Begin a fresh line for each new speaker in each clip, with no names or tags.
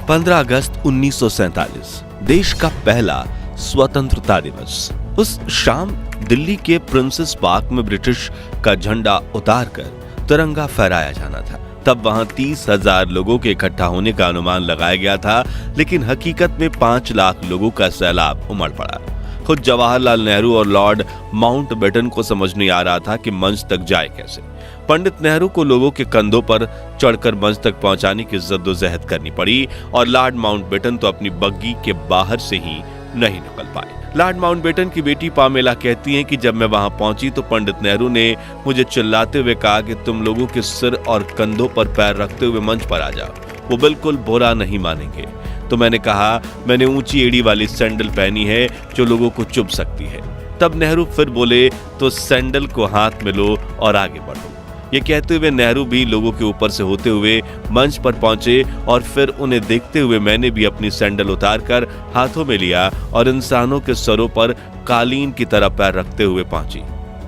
15 अगस्त 1947 देश का पहला स्वतंत्रता दिवस। उस शाम दिल्ली के प्रिंसेस पार्क में ब्रिटिश का झंडा उतारकर तिरंगा फहराया जाना था। तब वहां 30,000 लोगों के इकट्ठा होने का अनुमान लगाया गया था, लेकिन हकीकत में 5 लाख लोगों का सैलाब उमड़ पड़ा। खुद जवाहरलाल नेहरू और लॉर्ड माउंटबेटन को समझ नहीं आ रहा था कि मंच तक जाए कैसे। पंडित नेहरू को लोगों के कंधों पर चढ़कर मंच तक पहुंचाने की जद्दोजहद करनी पड़ी और लॉर्ड माउंटबेटन तो अपनी बग्गी के बाहर से ही नहीं निकल पाए। लॉर्ड माउंटबेटन की बेटी पामेला कहती हैं कि जब मैं वहां पहुंची तो पंडित नेहरू ने मुझे चिल्लाते हुए कहा कि तुम लोगों के सिर और कंधों पर पैर रखते हुए मंच पर आ जाओ, वो बिल्कुल बुरा नहीं मानेंगे। तो मैंने कहा, मैंने ऊंची एड़ी वाली सैंडल पहनी है जो लोगों को चुभ सकती है। तब नेहरू फिर बोले, तो सैंडल को हाथ में लो और आगे बढ़ो। ये कहते हुए नेहरू भी लोगों के ऊपर से होते हुए मंच पर पहुंचे और फिर उन्हें देखते हुए मैंने भी अपनी सैंडल उतारकर हाथों में लिया और इंसानों के सरों पर कालीन की तरह पैर रखते हुए पहुंची,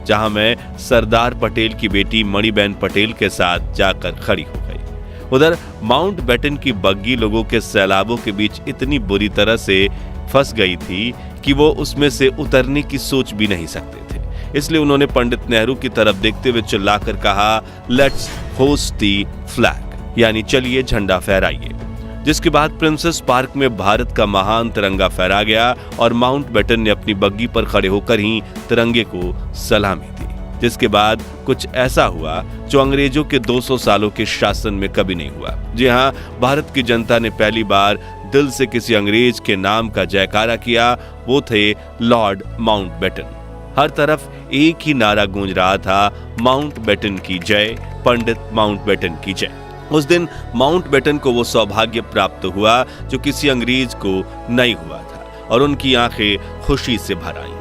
जहां मैं सरदार पटेल की बेटी मणिबेन पटेल के साथ जाकर खड़ी हो गई। उधर माउंटबेटन की बग्गी लोगों के सैलाबों के बीच इतनी बुरी तरह से फंस गई थी कि वो उसमें से उतरने की सोच भी नहीं सकते थे। इसलिए उन्होंने पंडित नेहरू की तरफ देखते हुए चिल्लाकर कहा, लेट्स होस्ट दी फ्लैग, यानी चलिए झंडा फहराइए। जिसके बाद प्रिंसेस पार्क में भारत का महान तिरंगा फहरा गया और माउंटबेटन ने अपनी बग्गी पर खड़े होकर ही तिरंगे को सलामी दी। जिसके बाद कुछ ऐसा हुआ जो अंग्रेजों के 200 सालों के शासन में कभी नहीं हुआ। जी हाँ, भारत की जनता ने पहली बार दिल से किसी अंग्रेज के नाम का जयकारा किया, वो थे लॉर्ड माउंटबेटन। हर तरफ एक ही नारा गूंज रहा था, माउंटबेटन की जय, पंडित माउंटबेटन की जय। उस दिन माउंटबेटन को वो सौभाग्य प्राप्त हुआ जो किसी अंग्रेज को नहीं हुआ था और उनकी आंखें खुशी से भर आईं।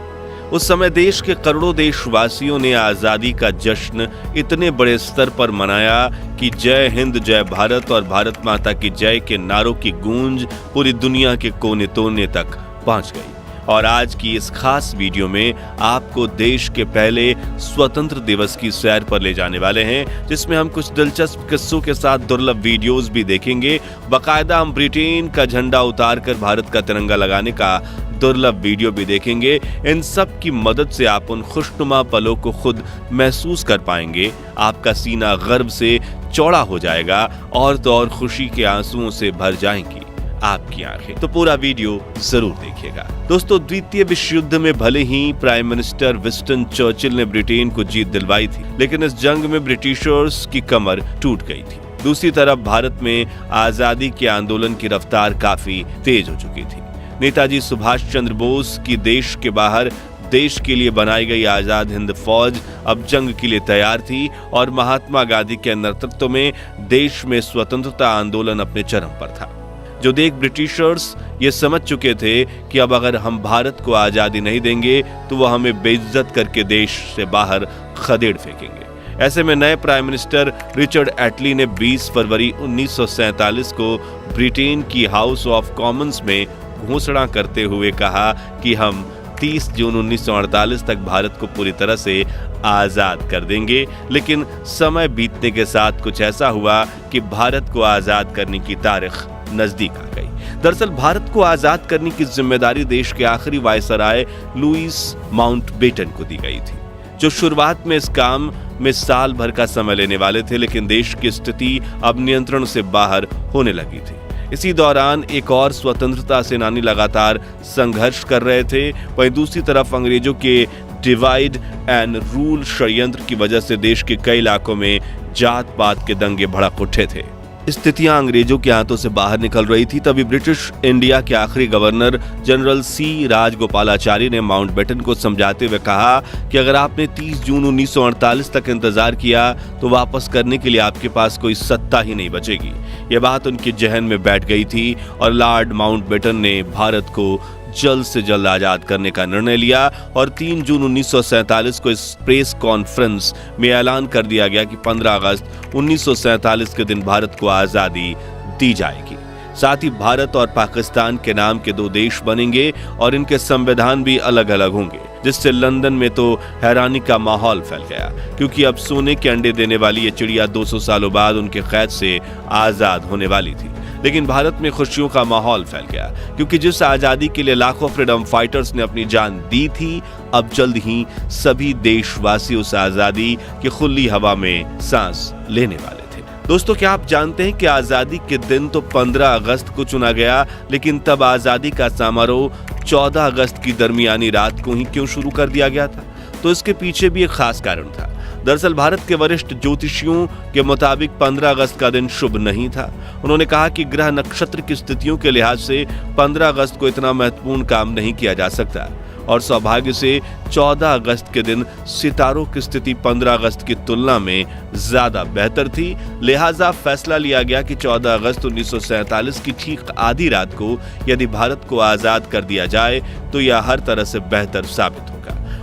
उस समय देश के करोड़ों देशवासियों ने आजादी का जश्न इतने बड़े स्तर पर मनाया कि जय हिंद जय भारत और भारत माता की जय के नारों की गूंज पूरी दुनिया के कोने कोने तक पहुंच गई। और आज की इस खास वीडियो में आपको देश के पहले स्वतंत्र दिवस की सैर पर ले जाने वाले हैं, जिसमें हम कुछ दिलचस्प किस्सों के साथ दुर्लभ वीडियोस भी देखेंगे। बाकायदा हम ब्रिटेन का झंडा उतारकर भारत का तिरंगा लगाने का दुर्लभ वीडियो भी देखेंगे। इन सब की मदद से आप उन खुशनुमा पलों को खुद महसूस कर पाएंगे। आपका सीना गर्व से चौड़ा हो जाएगा और तो और खुशी के आंसुओं से भर जाएंगी आपकी आंखें। तो पूरा वीडियो जरूर देखिएगा। दोस्तों, द्वितीय विश्व युद्ध में भले ही प्राइम मिनिस्टर विंस्टन चर्चिल ने ब्रिटेन को जीत दिलवाई थी, लेकिन इस जंग में ब्रिटिशर्स की कमर टूट गई थी। दूसरी तरफ भारत में आजादी के आंदोलन की रफ्तार काफी तेज हो चुकी थी। नेताजी सुभाष चंद्र बोस की देश के बाहर देश के लिए बनाई गई आजाद हिंद फौज अब जंग के लिए तैयार थी और महात्मा गांधी के नेतृत्व में देश में स्वतंत्रता आंदोलन अपने चरम पर था। जो देख ब्रिटिशर्स ये समझ चुके थे कि अब अगर हम भारत को आजादी नहीं देंगे तो वो हमें बेइज्जत करके देश से बाहर खदेड़ फेंकेंगे। ऐसे में नए प्राइम मिनिस्टर रिचर्ड एटली ने 20 फरवरी 1947 को ब्रिटेन की हाउस ऑफ कॉमन्स में घोषणा करते हुए कहा कि हम 30 जून 1948 तक भारत को पूरी तरह से आजाद कर देंगे। लेकिन समय बीतने के साथ कुछ ऐसा हुआ कि भारत को आजाद करने की तारीख नजदीक आ गई। दरअसल भारत को आजाद करने की जिम्मेदारी देश के आखिरी वायसराय लुईस माउंटबेटन को दी गई थी, जो शुरुआत में इस काम में साल भर का समय लेने वाले थे, लेकिन देश की स्थिति अब नियंत्रण से बाहर होने लगी थी। इसी दौरान एक और स्वतंत्रता सेनानी लगातार संघर्ष कर रहे थे। वहीं दूसरी तरफ अंग्रेजों के डिवाइड एंड रूल षड्यंत्र की वजह से देश के कई इलाकों में जात पात के दंगे भड़क उठे थे। स्थितियां अंग्रेजों के हाथों से बाहर निकल रही थी। तभी ब्रिटिश इंडिया के आखिरी गवर्नर जनरल सी राजगोपालाचारी ने माउंटबेटन को समझाते हुए कहा कि अगर आपने 30 जून 1948 तक इंतजार किया तो वापस करने के लिए आपके पास कोई सत्ता ही नहीं बचेगी। यह बात उनके जहन में बैठ गई थी और लॉर्ड माउंटबेटन ने भारत को जल्द से जल्द आजाद करने का निर्णय लिया और 3 जून 1947 को इस प्रेस कॉन्फ्रेंस में ऐलान कर दिया गया कि 15 अगस्त 1947 के दिन भारत को आजादी दी जाएगी। साथ ही भारत और पाकिस्तान के नाम के 2 देश बनेंगे और इनके संविधान भी अलग अलग होंगे, जिससे लंदन में तो हैरानी का माहौल फैल गया, क्योंकि अब सोने के अंडे देने वाली ये चिड़िया 200 सालों बाद उनके कैद से आजाद होने वाली थी। लेकिन भारत में खुशियों का माहौल फैल गया, क्योंकि जिस आजादी के लिए लाखों फ्रीडम फाइटर्स ने अपनी जान दी थी, अब जल्द ही सभी देशवासी उस आजादी की खुली हवा में सांस लेने वाले थे। दोस्तों, क्या आप जानते हैं कि आजादी के दिन तो 15 अगस्त को चुना गया, लेकिन तब आजादी का समारोह 14 अगस्त की दरमियानी रात को ही क्यों शुरू कर दिया गया था? तो इसके पीछे भी एक खास कारण था। दरअसल भारत के वरिष्ठ ज्योतिषियों के मुताबिक 15 अगस्त का दिन शुभ नहीं था। उन्होंने कहा कि ग्रह नक्षत्र की स्थितियों के लिहाज से 15 अगस्त को इतना महत्वपूर्ण काम नहीं किया जा सकता, और सौभाग्य से 14 अगस्त के दिन सितारों की स्थिति 15 अगस्त की तुलना में ज्यादा बेहतर थी। लिहाजा फैसला लिया गया कि 14 अगस्त 1947 की ठीक आधी रात को यदि भारत को आजाद कर दिया जाए तो यह हर तरह से बेहतर साबित होगा।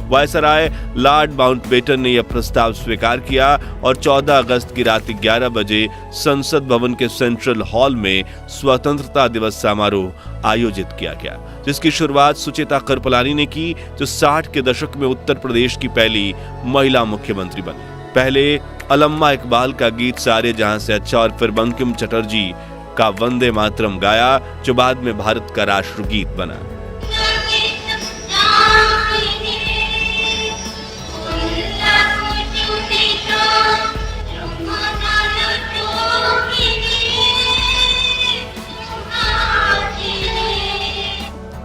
वायसराय लॉर्ड माउंटबेटन ने यह प्रस्ताव स्वीकार किया और 14 अगस्त की रात 11 बजे संसद भवन के सेंट्रल हॉल में स्वतंत्रता दिवस समारोह आयोजित किया गया, जिसकी शुरुआत सुचेता कृपलानी ने की, जो 60 के दशक में उत्तर प्रदेश की पहली महिला मुख्यमंत्री बनी। पहले अलम्मा इकबाल का गीत सारे जहां से अच्छा और फिर बंकिम चटर्जी का वंदे मातरम गाया, जो बाद में भारत का राष्ट्रगीत बना।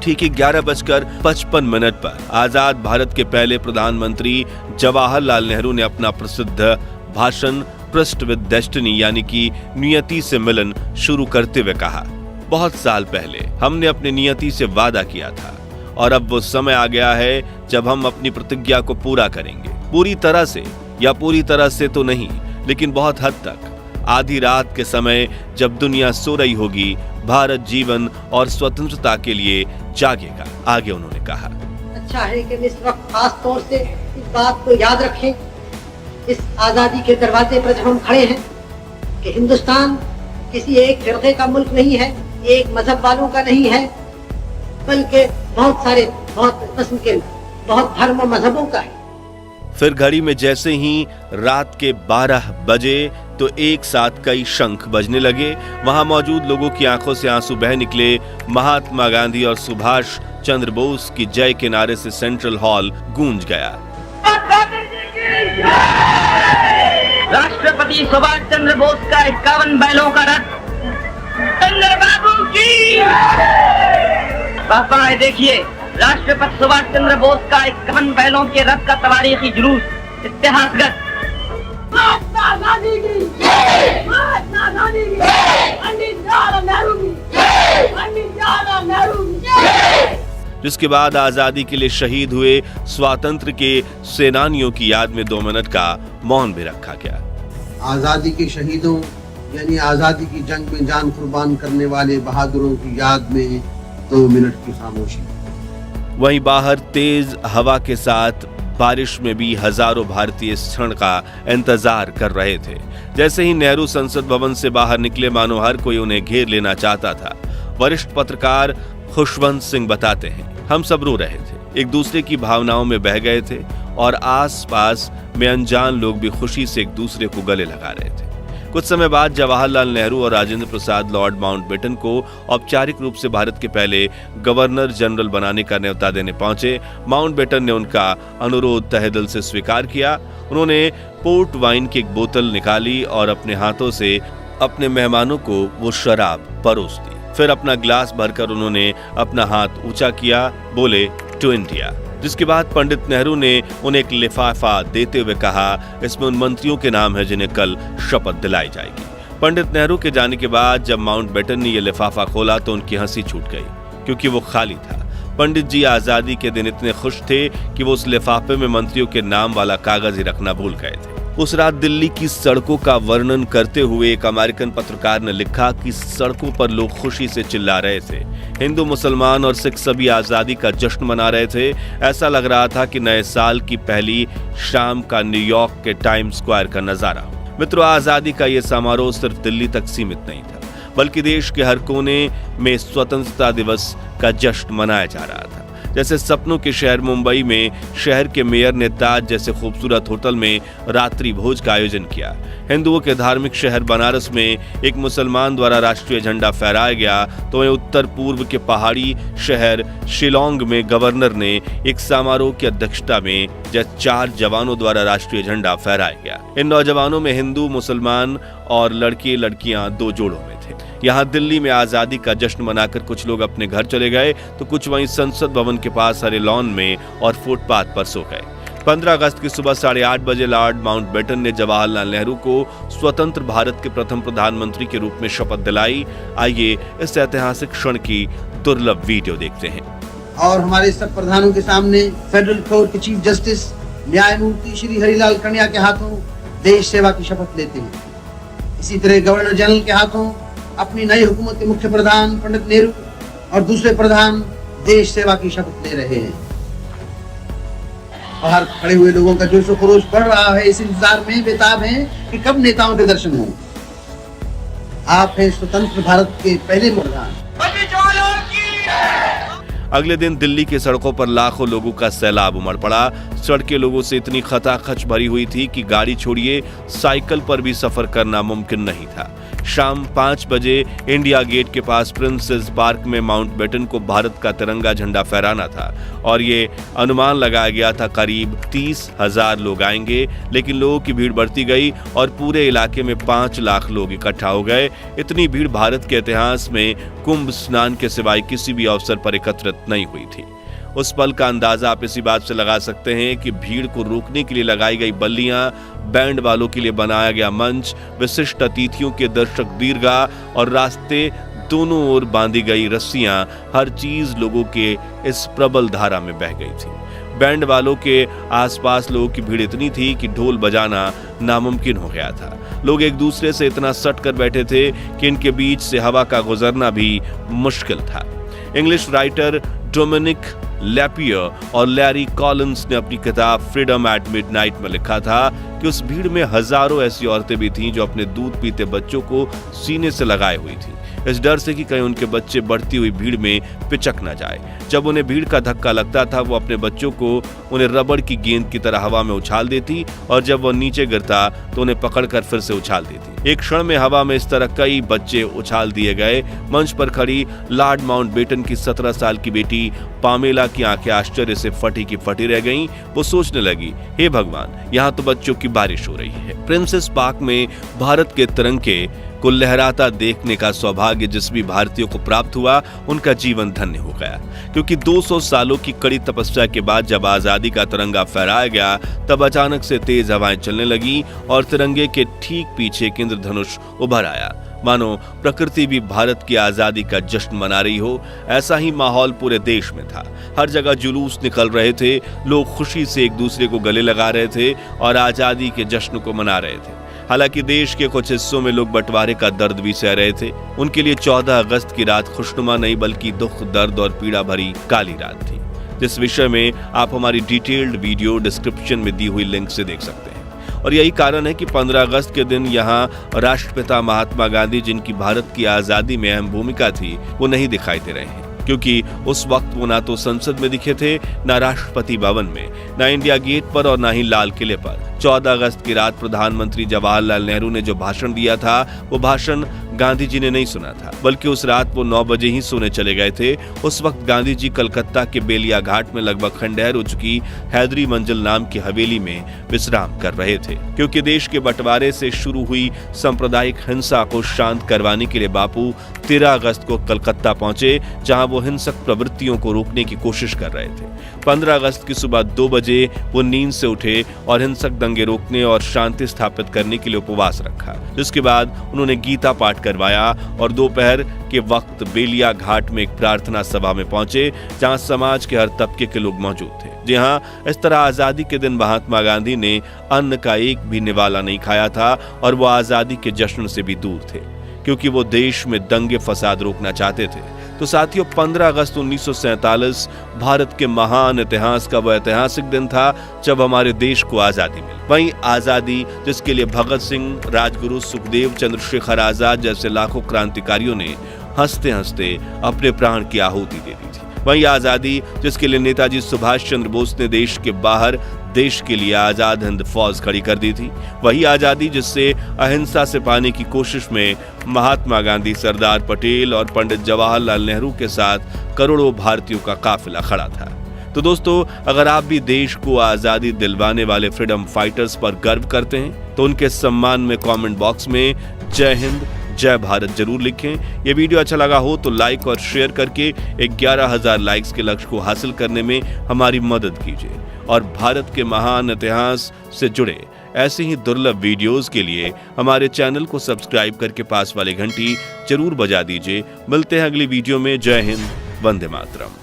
ठीक 11:55 पर आजाद भारत के पहले प्रधानमंत्री जवाहरलाल नेहरू ने अपना प्रसिद्ध भाषण ट्रस्ट विद डेस्टिनी यानी कि नियति से मिलन शुरू करते हुए कहा, बहुत साल पहले हमने अपनी नियति से वादा किया था और अब वो समय आ गया है जब हम अपनी प्रतिज्ञा को पूरा करेंगे। पूरी तरह से या पूरी तरह से तो नहीं, लेकिन बहुत हद तक। आधी रात के समय जब दुनिया सो रही होगी, भारत जीवन और स्वतंत्रता के लिए जागेगा, आगे उन्होंने कहा।
अच्छा है कि इस वक्त खास तौर से इस बात को याद रखें, इस आजादी के दरवाजे पर जब हम खड़े हैं, कि हिंदुस्तान किसी एक फिरके का मुल्क नहीं है, एक मजहब वालों का नहीं है, बल्कि बहुत सारे बहुत किस्म के बहुत धर्म और मजहबों का है।
फिर घड़ी में जैसे ही रात के 12 बजे तो एक साथ कई शंख बजने लगे। वहां मौजूद लोगों की आंखों से आंसू बह निकले। महात्मा गांधी और सुभाष चंद्र बोस की जय के नारे से सेंट्रल हॉल गूंज गया।
राष्ट्रपति सुभाष चंद्र बोस का 51 बैलों का रथ चंद्रबाबू की पापा देखिए, राष्ट्रपति सुभाष चंद्र बोस का 51 बैलों के रथ का तवारीखी जुलूस इतिहासगत।
महात्मा गांधी की जय, महात्मा गांधी की जय, पंडित जवाहरलाल नेहरू की जय, पंडित जवाहरलाल नेहरू की जय।
जिसके बाद आजादी के लिए शहीद हुए स्वातंत्र्य के सेनानियों की याद में 2 मिनट का मौन भी रखा गया।
आजादी के शहीदों यानी आजादी की जंग में जान कुर्बान करने वाले बहादुरों की याद में 2 मिनट की खामोशी।
वहीं बाहर तेज हवा के साथ बारिश में भी हजारों भारतीय इस क्षण का इंतजार कर रहे थे। जैसे ही नेहरू संसद भवन से बाहर निकले, मानो हर कोई उन्हें घेर लेना चाहता था। वरिष्ठ पत्रकार खुशवंत सिंह बताते हैं, हम सब रो रहे थे, एक दूसरे की भावनाओं में बह गए थे और आसपास में अनजान लोग भी खुशी से एक दूसरे को गले लगा रहे थे। कुछ समय बाद जवाहरलाल नेहरू और राजेंद्र प्रसाद लॉर्ड माउंटबेटन को औपचारिक रूप से भारत के पहले गवर्नर जनरल बनाने का न्योता देने पहुंचे। माउंटबेटन ने उनका अनुरोध तहे दिल से स्वीकार किया। उन्होंने पोर्ट वाइन की एक बोतल निकाली और अपने हाथों से अपने मेहमानों को वो शराब परोस दी। फिर अपना ग्लास भरकर उन्होंने अपना हाथ ऊंचा किया, बोले टू इंडिया। जिसके बाद पंडित नेहरू ने उन्हें एक लिफाफा देते हुए कहा, इसमें उन मंत्रियों के नाम है जिन्हें कल शपथ दिलाई जाएगी। पंडित नेहरू के जाने के बाद जब माउंटबेटन ने यह लिफाफा खोला तो उनकी हंसी छूट गई, क्योंकि वो खाली था। पंडित जी आजादी के दिन इतने खुश थे कि वो उस लिफाफे में मंत्रियों के नाम वाला कागज ही रखना भूल गए थे। उस रात दिल्ली की सड़कों का वर्णन करते हुए एक अमेरिकन पत्रकार ने लिखा कि सड़कों पर लोग खुशी से चिल्ला रहे थे। हिंदू, मुसलमान और सिख सभी आजादी का जश्न मना रहे थे। ऐसा लग रहा था कि नए साल की पहली शाम का न्यूयॉर्क के टाइम स्क्वायर का नजारा। मित्रों, आजादी का यह समारोह सिर्फ दिल्ली तक सीमित नहीं था, बल्कि देश के हर कोने में स्वतंत्रता दिवस का जश्न मनाया जा रहा था। जैसे सपनों के शहर मुंबई में शहर के मेयर ने ताज जैसे खूबसूरत होटल में रात्रि भोज का आयोजन किया। हिंदुओं के धार्मिक शहर बनारस में एक मुसलमान द्वारा राष्ट्रीय झंडा फहराया गया, तो वहीं उत्तर पूर्व के पहाड़ी शहर शिलोंग में गवर्नर ने एक समारोह की अध्यक्षता में 4 जवानों द्वारा राष्ट्रीय झंडा फहराया गया। इन नौजवानों में हिंदू, मुसलमान और लड़के लड़कियां 2 जोड़ों में थे। यहाँ दिल्ली में आजादी का जश्न मनाकर कुछ लोग अपने घर चले गए, तो कुछ वहीं संसद भवन के पास हरे लॉन में और फुटपाथ पर सो गए। 15 अगस्त की सुबह 8:30 बजे लॉर्ड माउंटबेटन ने जवाहरलाल नेहरू को स्वतंत्र भारत के प्रथम प्रधानमंत्री के रूप में शपथ दिलाई। आइए इस ऐतिहासिक क्षण की दुर्लभ वीडियो देखते हैं।
और हमारे सब प्रधानों के सामने फेडरल कोर्ट के चीफ जस्टिस न्यायमूर्ति श्री हरिलाल कन्या के हाथों देश सेवा की शपथ लेते हैं। इसी तरह गवर्नर जनरल के हाथों अपनी नई हुकूमत के मुख्य प्रधान पंडित नेहरू और दूसरे प्रधान देश सेवा की शपथ ले रहे हैं। बाहर खड़े हुए लोगों का जोश खरोश बढ़ रहा है, इस इंतजार में बेताब हैं कि कब नेताओं के दर्शन हों। आप हैं स्वतंत्र भारत के पहले प्रधान।
अगले दिन दिल्ली की सड़कों पर लाखों लोगों का सैलाब उमड़ पड़ा। सड़कें लोगों से इतनी खचाखच भरी हुई थी कि गाड़ी छोड़िए साइकिल पर भी सफर करना मुमकिन नहीं था। शाम 5 बजे इंडिया गेट के पास प्रिंसेस पार्क में माउंटबेटन को भारत का तिरंगा झंडा फहराना था और ये अनुमान लगाया गया था करीब 30,000 लोग आएंगे, लेकिन लोगों की भीड़ बढ़ती गई और पूरे इलाके में 5 लाख लोग इकट्ठा हो गए। इतनी भीड़ भारत के इतिहास में कुंभ स्नान के सिवाय किसी भी अवसर पर एकत्रित नहीं हुई थी। उस पल का अंदाजा आप इसी बात से लगा सकते हैं कि भीड़ को रोकने के लिए लगाई गई बल्लियां, बैंड वालों के लिए बनाया गया मंच, विशिष्ट अतिथियों के दर्शक दीर्घा और रास्ते दोनों ओर बांधी गई रस्सियां, हर चीज लोगों के इस प्रबल धारा में बह गई थी। बैंड वालों के आसपास लोगों की भीड़ इतनी थी कि ढोल बजाना नामुमकिन हो गया था। लोग एक दूसरे से इतना सट कर बैठे थे कि इनके बीच से हवा का गुजरना भी मुश्किल था। इंग्लिश राइटर डोमिनिक लैपियर और लैरी कॉलिंस ने अपनी किताब फ्रीडम एट मिडनाइट में लिखा था कि उस भीड़ में हजारों ऐसी औरतें भी थीं जो अपने दूध पीते बच्चों को सीने से लगाए हुई थी, इस डर से कि कहीं उनके बच्चे बढ़ती हुई भीड़ में पिचक न जाए। जब उन्हें भीड़ का धक्का लगता था, वो अपने बच्चों को उन्हें रबड़ की गेंद की तरह हवा में उछाल देती और जब वो नीचे गिरता तो उन्हें पकड़कर फिर से उछाल देती। एक क्षण में हवा में इस तरह कई बच्चे उछाल दिए गए। मंच पर खड़ी लॉर्ड माउंटबेटन की 17 साल की बेटी पामेला की आंखें आश्चर्य से फटी की फटी रह गईं। वो सोचने लगी, हे भगवान, यहाँ तो बच्चों की बारिश हो रही है। प्रिंसेस पार्क में भारत के तिरंगे को लहराता देखने का सौभाग्य जिस भी भारतीयों को प्राप्त हुआ, उनका जीवन धन्य हो गया, क्योंकि 200 सालों की कड़ी तपस्या के बाद जब आजादी का तिरंगा फहराया गया, तब अचानक से तेज हवाएं चलने लगी और तिरंगे के ठीक पीछे एक इंद्रधनुष उभर आया, मानो प्रकृति भी भारत की आजादी का जश्न मना रही हो। ऐसा ही माहौल पूरे देश में था। हर जगह जुलूस निकल रहे थे, लोग खुशी से एक दूसरे को गले लगा रहे थे और आजादी के जश्न को मना रहे थे। हालांकि देश के कुछ हिस्सों में लोग बंटवारे का दर्द भी सह रहे थे। उनके लिए 14 अगस्त की रात खुशनुमा नहीं बल्कि दुख, दर्द और पीड़ा भरी काली रात थी, जिस विषय में आप हमारी डिटेल्ड वीडियो डिस्क्रिप्शन में दी हुई लिंक से देख सकते हैं। और यही कारण है कि 15 अगस्त के दिन यहाँ राष्ट्रपिता महात्मा गांधी, जिनकी भारत की आजादी में अहम भूमिका थी, वो नहीं दिखाई दे रहे हैं, क्योंकि उस वक्त वो ना तो संसद में दिखे थे, ना राष्ट्रपति भवन में, ना इंडिया गेट पर और ना ही लाल किले पर। 14 अगस्त की रात प्रधानमंत्री जवाहरलाल नेहरू ने जो भाषण दिया था, वो भाषण गांधी जी ने नहीं सुना था, बल्कि उस रात वो 9 बजे ही सोने चले गए थे। उस वक्त गांधी जी कलकत्ता के बेलिया घाट में लगभग खंडहर हो चुकी हैदरी मंजिल नाम की हवेली में विश्राम कर रहे थे, क्योंकि देश के बंटवारे से शुरू हुई सांप्रदायिक हिंसा को शांत करवाने के लिए बापू 13 अगस्त को कलकत्ता पहुंचे, जहां वो हिंसक प्रवृत्तियों को रोकने की कोशिश कर रहे थे। 15 अगस्त की सुबह 2 बजे वो नींद से उठे और हिंसक दंगे रोकने और शांति स्थापित करने के लिए उपवास रखा, जिसके बाद उन्होंने गीता पाठ करवाया और दोपहर के वक्त बेलिया घाट में एक प्रार्थना सभा में पहुंचे, जहां समाज के हर तबके के लोग मौजूद थे। जी हां, इस तरह आजादी के दिन महात्मा गांधी ने अन्न का एक भी निवाला नहीं खाया था और वो आजादी के जश्न से भी दूर थे, क्योंकि वो देश में दंगे फसाद रोकना चाहते थे। तो साथियों, 15 अगस्त 1947 भारत के महान इतिहास का वह ऐतिहासिक दिन था जब हमारे देश को आजादी मिली। वहीं आजादी जिसके लिए भगत सिंह, राजगुरु, सुखदेव, चंद्रशेखर आजाद जैसे लाखों क्रांतिकारियों ने हंसते हंसते अपने प्राण की आहुति दे दी थी। वही आजादी जिसके लिए नेताजी सुभाष चंद्र बोस ने देश के बाहर देश के लिए आजाद हिंद फौज खड़ी कर दी थी, वही आजादी जिससे अहिंसा से पाने की कोशिश में महात्मा गांधी, सरदार पटेल और पंडित जवाहरलाल नेहरू के साथ करोड़ों भारतीयों का काफिला खड़ा था। तो दोस्तों, अगर आप भी देश को आजादी दिलवाने वाले फ्रीडम फाइटर्स पर गर्व करते हैं तो उनके सम्मान में कमेंट बॉक्स में जय हिंद, जय भारत जरूर लिखें। ये वीडियो अच्छा लगा हो तो लाइक और शेयर करके 11,000 लाइक्स के लक्ष्य को हासिल करने में हमारी मदद कीजिए और भारत के महान इतिहास से जुड़े ऐसे ही दुर्लभ वीडियोस के लिए हमारे चैनल को सब्सक्राइब करके पास वाली घंटी जरूर बजा दीजिए। मिलते हैं अगली वीडियो में। जय हिंद, वंदे मातरम।